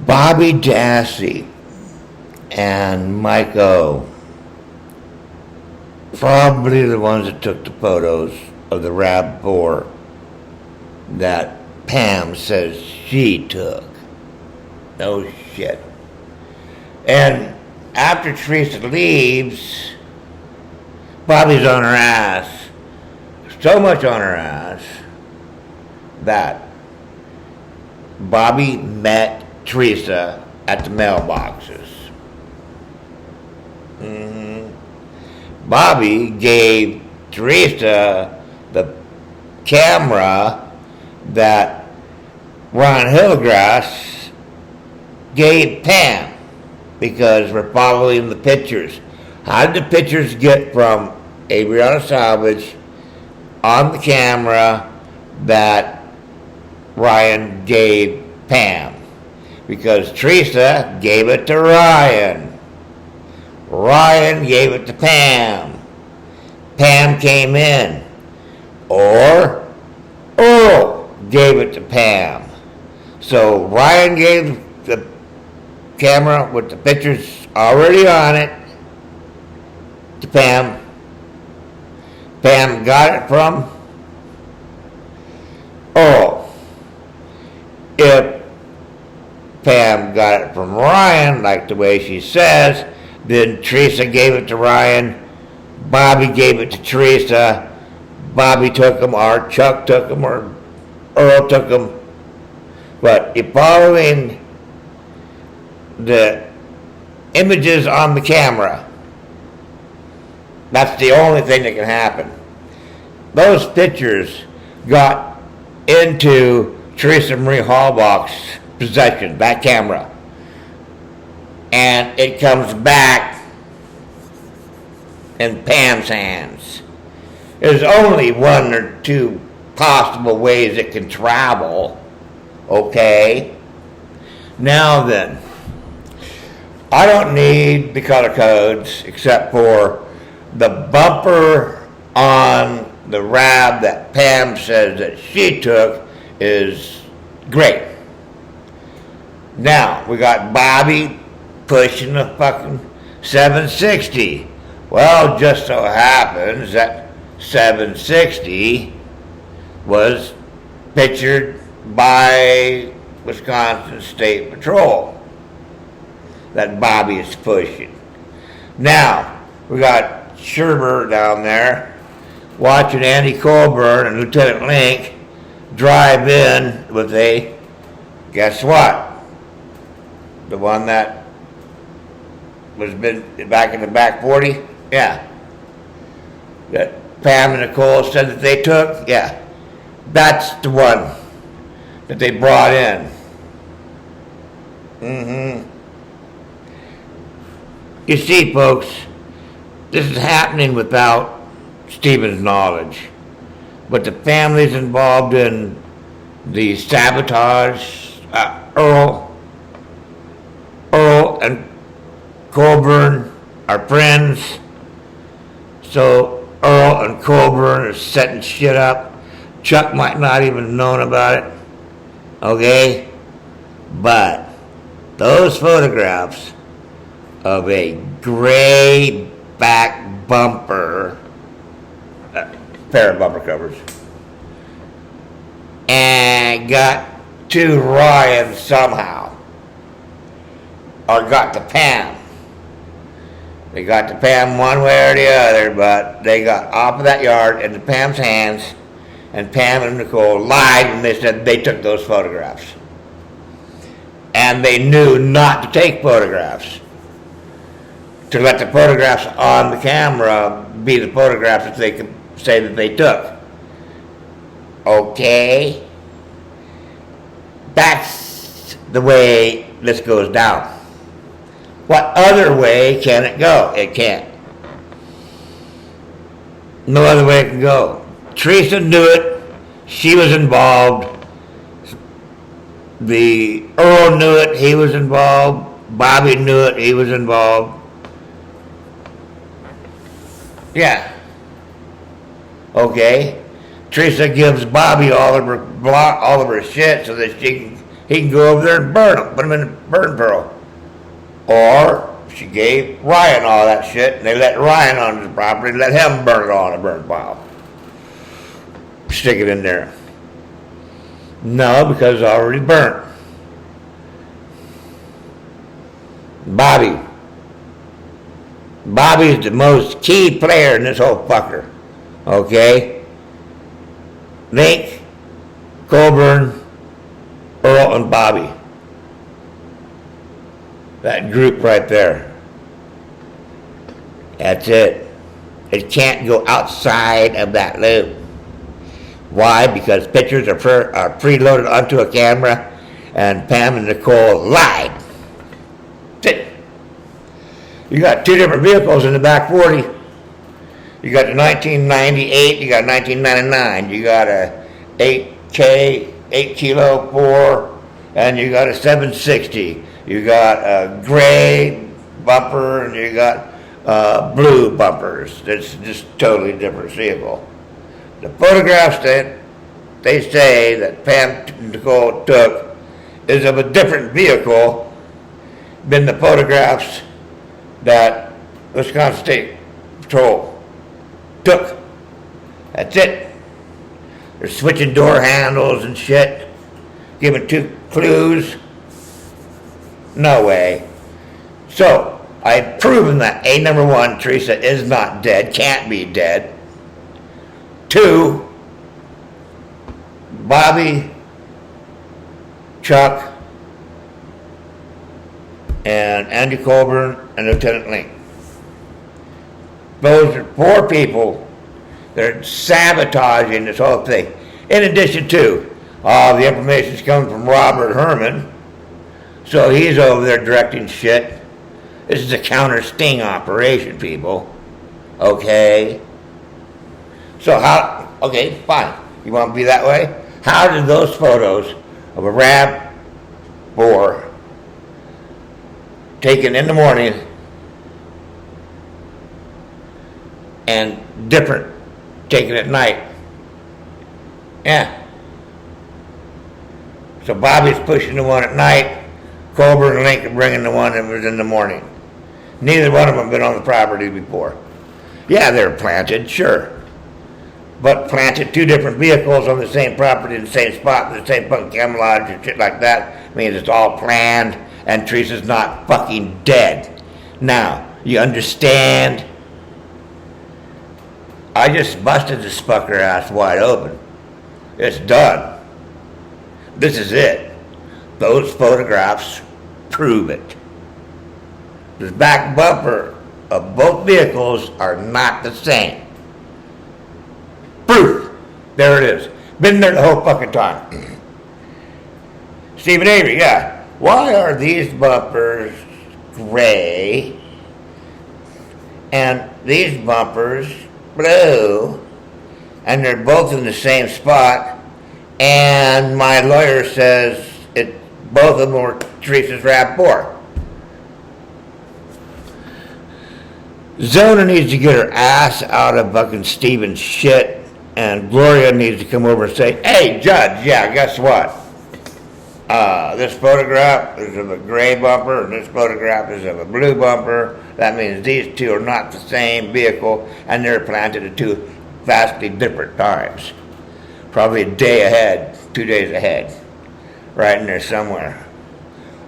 Bobby Dassey and Mike O, probably the ones that took the photos of the RAV4 that Pam says she took. No shit. And after Teresa leaves, Bobby's on her ass. So much on her ass that Bobby met Teresa at the mailboxes. Bobby gave Teresa the camera that Ron Hillgrass gave Pam because we're following the pictures. How did the pictures get from Adriana Salvage on the camera that Ryan gave Pam? Because Teresa gave it to Ryan. Ryan gave it to Pam. Pam came in. Or Earl gave it to Pam. So Ryan gave the camera with the pictures already on it to Pam. Pam got it from Earl. If Pam got it from Ryan, like the way she says, then Teresa gave it to Ryan, Bobby gave it to Teresa, Bobby took them, or Chuck took them, or Earl took them. But if following the images on the camera, that's the only thing that can happen. Those pictures got into Teresa Marie Halbach's possession, that camera. And it comes back in Pam's hands. There's only one or two possible ways it can travel. Okay? Now then, I don't need the color codes except for the bumper on the RAV that Pam says that she took is great. Now, we got Bobby pushing the fucking 760. Well, just so happens that 760 was pictured by Wisconsin State Patrol that Bobby is pushing. Now, we got Sherber down there watching Andy Colburn and Lieutenant Link drive in with a, guess what? The one that was been back in the back 40? Yeah. That Pam and Nicole said that they took? Yeah. That's the one that they brought in. You see, folks, this is happening without Stephen's knowledge. But the families involved in the sabotage, Earl and Colburn are friends. So Earl and Colburn are setting shit up. Chuck might not even have known about it. Okay? But those photographs of a gray back bumper, pair of bumper covers, and got to Ryan somehow, or got to Pam. They got to Pam one way or the other, but they got off of that yard into Pam's hands, and Pam and Nicole lied when they said they took those photographs. And they knew not to take photographs. To let the photographs on the camera be the photographs that they could say that they took. Okay? That's the way this goes down. What other way can it go? It can't. No other way it can go. Teresa knew it. She was involved. The Earl knew it. He was involved. Bobby knew it. He was involved. Yeah. Okay. Teresa gives Bobby all of her shit so that she can he can go over there and burn them, put them in a burn barrel. Or she gave Ryan all that shit, and they let Ryan on his property, let him burn it all in a burn pile. Stick it in there. No, because it's already burnt. Bobby's the most key player in this whole fucker. Okay? Link, Colburn, Earl, and Bobby. That group right there. That's it. It can't go outside of that loop. Why? Because pictures are preloaded onto a camera, and Pam and Nicole lied. That's it. You got two different vehicles in the back 40. You got the 1998, you got 1999. You got a 8K, 8 kilo 4, and you got a 760. You got a gray bumper, and you got blue bumpers. It's just totally different vehicle. The photographs that they say that Pam and Nicole took is of a different vehicle than the photographs that Wisconsin State Patrol took. That's it. They're switching door handles and shit, giving two clues. No way. So, I've proven that number one, Teresa is not dead, can't be dead. 2, Bobby, Chuck, and Andy Colburn, and Lieutenant Link. Those are 4 people that are sabotaging this whole thing. In addition to, all the information is coming from Robert Herman, so he's over there directing shit. This is a counter sting operation, people. Okay? So how, okay, fine. You want to be that way? How did those photos of a RAV4 taken in the morning and different taken at night? Yeah. So Bobby's pushing the one at night, Colbert and Link are bringing the one that was in the morning. Neither one of them have been on the property before. Yeah, they're planted, sure. But planted 2 different vehicles on the same property in the same spot, the same fucking camouflage and shit like that, means it's all planned, and Teresa's not fucking dead. Now, you understand? I just busted this fucker ass wide open. It's done. This is it. Those photographs prove it. The back bumper of both vehicles are not the same. Proof. There it is. Been there the whole fucking time. Stephen Avery, yeah. Why are these bumpers gray and these bumpers blue, and they're both in the same spot, and my lawyer says both of them were Teresa's RAV4? Zona needs to get her ass out of fucking Steven's shit, and Gloria needs to come over and say, hey, Judge, yeah, guess what? This photograph is of a gray bumper, and this photograph is of a blue bumper. That means these 2 are not the same vehicle, and they're planted at 2 vastly different times. Probably a day ahead, 2 days ahead, right in there somewhere.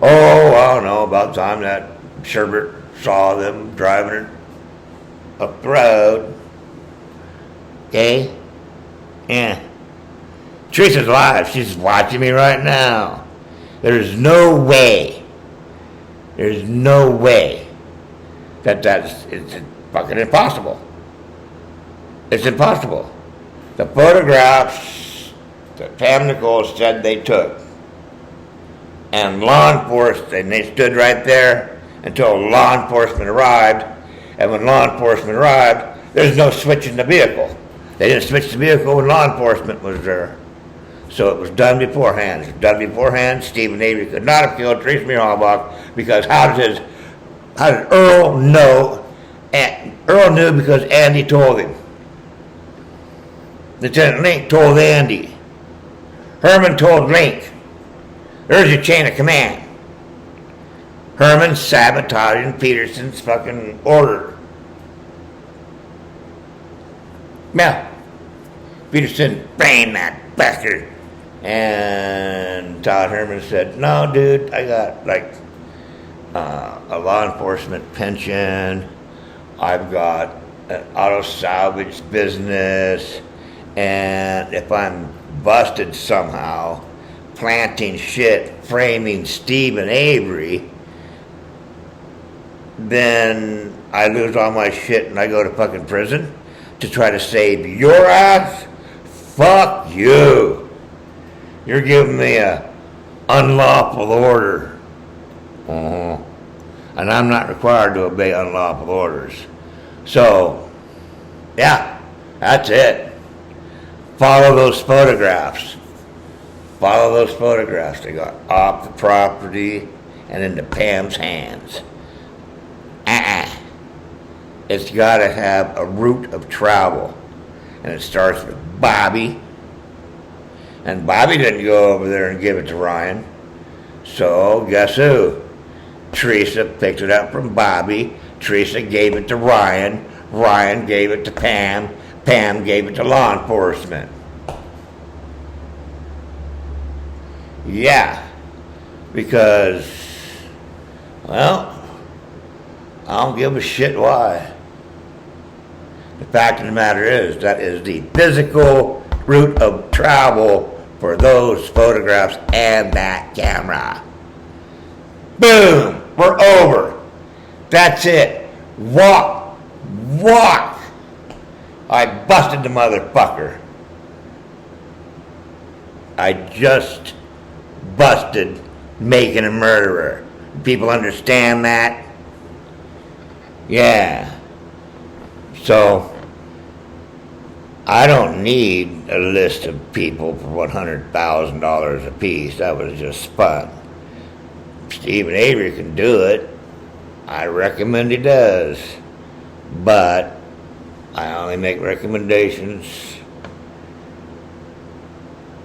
Oh, I don't know, about the time that Sherbert saw them driving it up the road. Okay? Yeah. Teresa's alive. She's watching me right now. There's no way it's fucking impossible. It's impossible. The photographs that Pam Nicole said they took, and law enforcement, and they stood right there until law enforcement arrived, and when law enforcement arrived, there's no switching the vehicle. They didn't switch the vehicle when law enforcement was there. So it was done beforehand. It was done beforehand. Stephen Avery could not have killed Teresa Miralbach, because how did Earl know? And Earl knew because Andy told him. Lieutenant Link told Andy. Herman told Link. There's your chain of command. Herman sabotaging Peterson's fucking order. Yeah. Peterson brained that bastard. And Todd Herman said, no, dude, I got like a law enforcement pension. I've got an auto salvage business. And if I'm busted somehow planting shit, framing Stephen Avery, then I lose all my shit and I go to fucking prison to try to save your ass? Fuck you. You're giving me a unlawful order. And I'm not required to obey unlawful orders. So, yeah, that's it. Follow those photographs. Follow those photographs. They got off the property and into Pam's hands. It's got to have a route of travel. And it starts with Bobby. And Bobby didn't go over there and give it to Ryan. So, guess who? Teresa picked it up from Bobby. Teresa gave it to Ryan. Ryan gave it to Pam. Pam gave it to law enforcement. Yeah. Because, well, I don't give a shit why. The fact of the matter is, that is the physical route of travel for those photographs and that camera. Boom! We're over. That's it. Walk. I busted the motherfucker. I just busted making a murderer. People understand that? Yeah. So, I don't need a list of people for $100,000 a piece. That was just fun. Stephen Avery can do it. I recommend he does. But I only make recommendations.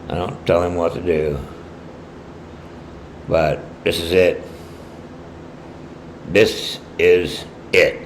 I don't tell him what to do. But this is it. This is it.